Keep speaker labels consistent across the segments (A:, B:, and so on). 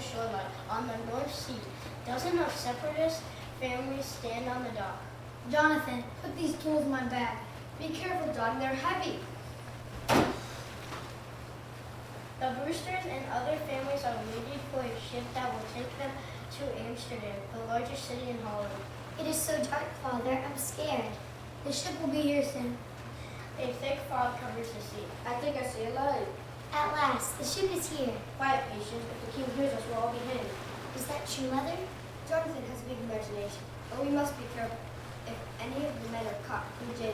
A: shoreline on the North Sea. Dozens of separatist families stand on the dock.
B: Jonathan, put these tools in my bag.
C: Be careful, John, they're heavy.
A: The Brewsters and other families are waiting for a ship that will take them to Amsterdam, the largest city in Holland.
B: It is so dark, Father. I'm scared. The ship will be here soon.
A: A thick fog covers the sea.
C: I think I see a light.
B: At last, the ship is here.
C: Quiet, patient. If the king hears us, we'll all be hanged.
B: Is that true, Mother?
C: Jonathan has a big imagination, but we must be careful. If any of the men are caught, Jane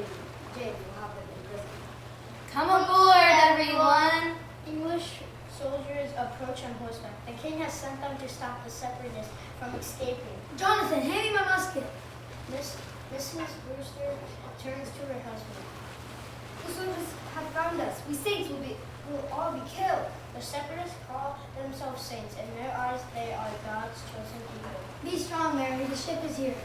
C: will have them in prison.
D: Come aboard, everyone!
A: English soldiers approach on horseback. The king has sent them to stop the separatists from escaping.
B: Jonathan, hand me my musket.
A: Mrs. Brewster turns to her husband.
C: The soldiers have found us. We saints will all be killed.
A: The separatists call themselves saints. In their eyes, they are God's chosen people.
B: Be strong, Mary. The ship is here.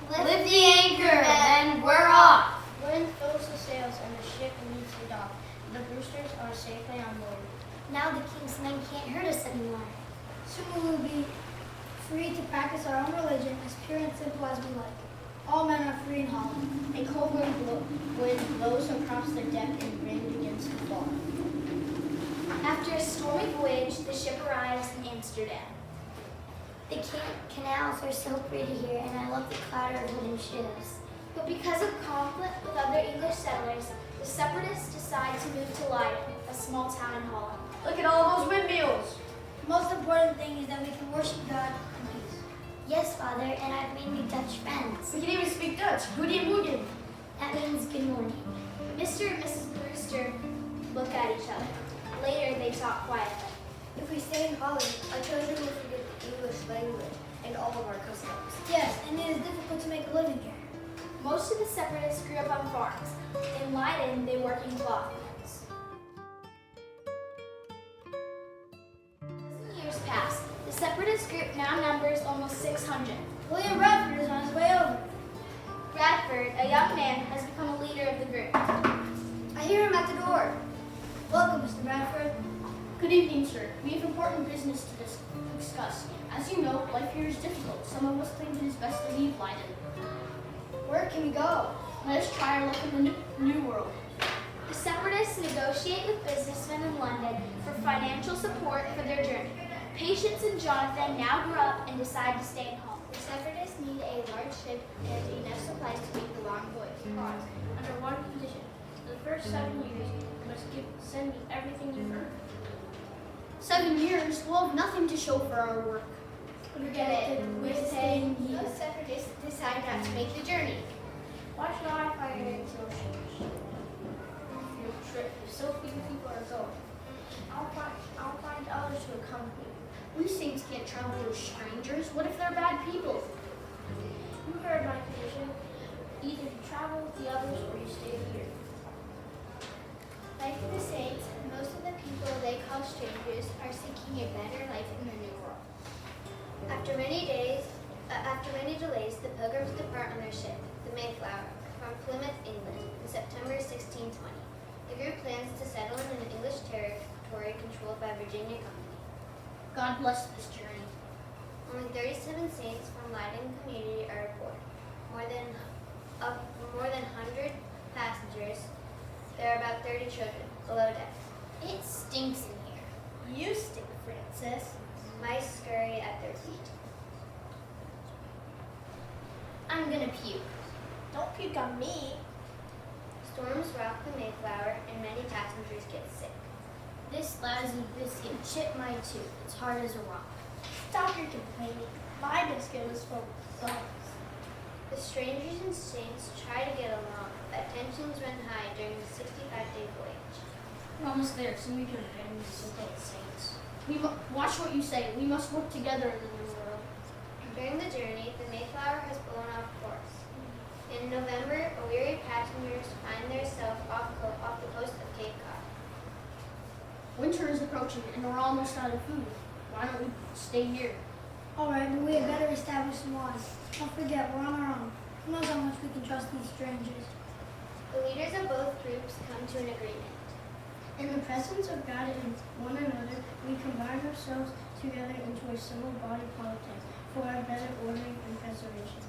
D: Lift the anchor, and we're off!
A: Wind fills the sails and the ship leaves the dock. The Brewsters are safely on board.
B: Now the king's men can't hurt us anymore. Soon we will be free to practice our own religion as pure and simple as we like. All men are free in Holland.
A: A cold wind blows across the deck and rain begins to fall.
D: After a stormy voyage, the ship arrives in Amsterdam.
B: The canals are so pretty here, and I love the clatter of wooden ships.
D: But because of conflict with other English settlers, the separatists decide to move to Leiden, a small town in Holland.
C: Look at all those windmills.
B: The most important thing is that we can worship God in peace. Yes, Father, and I've made new Dutch friends.
C: We can even speak Dutch. Goedemorgen.
B: That means good morning.
D: Mr. and Mrs. Brewster look at each other. Later, they talk quietly.
C: If we stay in Holland, our children will forget the English language and all of our customs.
B: Yes, and it is difficult to make a living here.
D: Most of the separatists grew up on farms. In Leiden, they work in cloth mills. As the years pass, the separatist group now numbers almost 600.
B: William Bradford is on his way over.
D: Bradford, a young man, has become a leader of the group.
C: I hear him at the door.
B: Welcome, Mr. Bradford.
A: Good evening, sir. We have important business to discuss. As you know, life here is difficult. Some of us think it is best to leave Leiden.
C: Where can we go?
A: Let us try our luck in the New World.
D: The separatists negotiate with businessmen in London for financial support for their journey. Patience and Jonathan now grow up and decide to stay at home.
E: The separatists need a large ship and enough supplies to make the long voyage.
A: Pause. Under one condition. For the first 7 years, you must send me everything you've earned. 7 years? We'll have nothing to show for our work.
E: Forget it. We're staying here. Most separatists decide not to make the journey.
A: Why should I finance your trip? If so few people are going, I'll find others to accompany. We saints can't travel with strangers. What if they're bad people? You heard my condition. Either you travel with the others or you stay here.
E: Like the saints, most of the people they call strangers are seeking a better life in the New World. After many delays, the pilgrims depart on their ship, the Mayflower, from Plymouth, England, in September 1620. The group plans to settle in an English territory controlled by Virginia Company.
A: God bless this journey.
E: Only 37 saints from Leiden community are aboard. More than 100 passengers. There are about 30 children below deck.
D: It stinks in here.
A: You stink, Francis.
E: Mice scurry at their feet.
D: I'm gonna puke.
A: Don't puke on me.
E: Storms rock the Mayflower and many passengers get sick.
D: This lousy biscuit chipped my tooth. It's hard as a rock.
A: Stop your complaining. My biscuit was full of gums.
E: The strangers and saints try to get along, but tensions run high during the 65-day voyage.
A: We're almost there. Soon we can abandon the so-called saints. Watch what you say. We must work together in the New World.
E: During the journey, the Mayflower has blown off course. In November, weary passengers find themselves off the coast of Cape Cod.
A: Winter is approaching and we're almost out of food. Why don't we stay here?
B: All right, but we had better establish some laws. Don't forget, we're on our own. Who knows how much we can trust these strangers?
E: The leaders of both groups come to an agreement.
A: In the presence of God and one another, we combine ourselves together into a single body politic for our better ordering and preservation.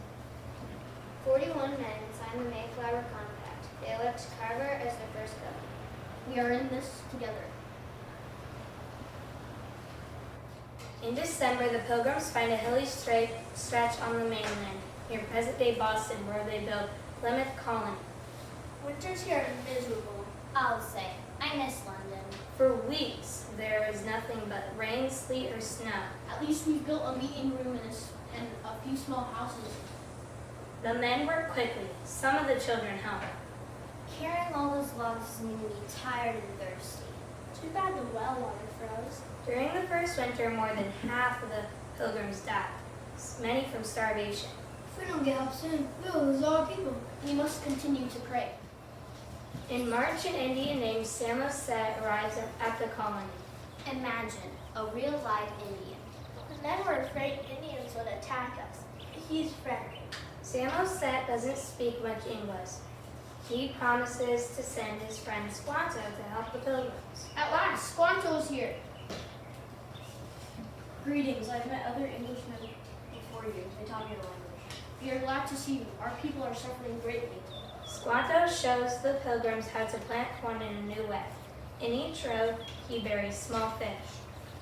E: 41 men signed the Mayflower Compact. They elect Carver as their first governor.
A: We are in this together.
F: In December, the Pilgrims find a hilly stretch on the mainland near present-day Boston where they build Plymouth Colony.
D: Winters here are miserable, I'll say. I miss London.
F: For weeks, there is nothing but rain, sleet, or snow.
A: At least we've built a meeting room and a few small houses.
F: The men work quickly. Some of the children help.
E: Carrying all those logs is making me tired and thirsty.
D: Too bad the well water froze.
F: During the first winter, more than half of the Pilgrims died, many from starvation.
B: If we don't get help soon, we'll lose all our people.
A: We must continue to pray.
F: In March, an Indian named Samoset arrives at the colony.
E: Imagine a real live Indian.
D: The men were afraid Indians would attack us. He's friendly.
F: Samoset doesn't speak much English. He promises to send his friend Squanto to help the Pilgrims.
A: At last, Squanto's here. Greetings. I've met other Englishmen before you. They taught me the language. We are glad to see you. Our people are suffering greatly.
F: Squanto shows the Pilgrims how to plant corn in a new way. In each row, he buries small fish.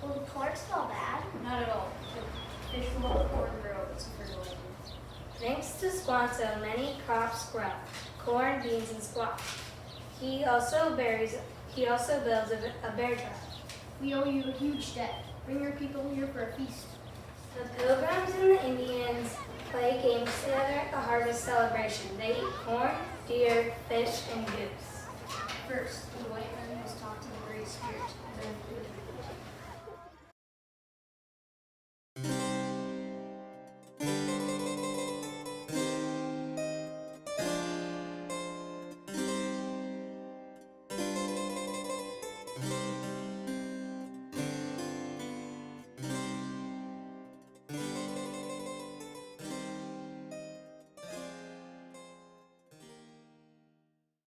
D: Will the corn smell bad?
A: Not at all. The fish will help corn grow. It's a fertilizer.
F: Thanks to Squanto, many crops grow: corn, beans, and squash. He also builds a bear trap.
A: We owe you a huge debt. Bring your people here for a feast.
F: The Pilgrims and the Indians play games together at the harvest celebration. They eat corn, deer, fish, and goose.
A: First, the white man was taught to the Great Spirit, then food and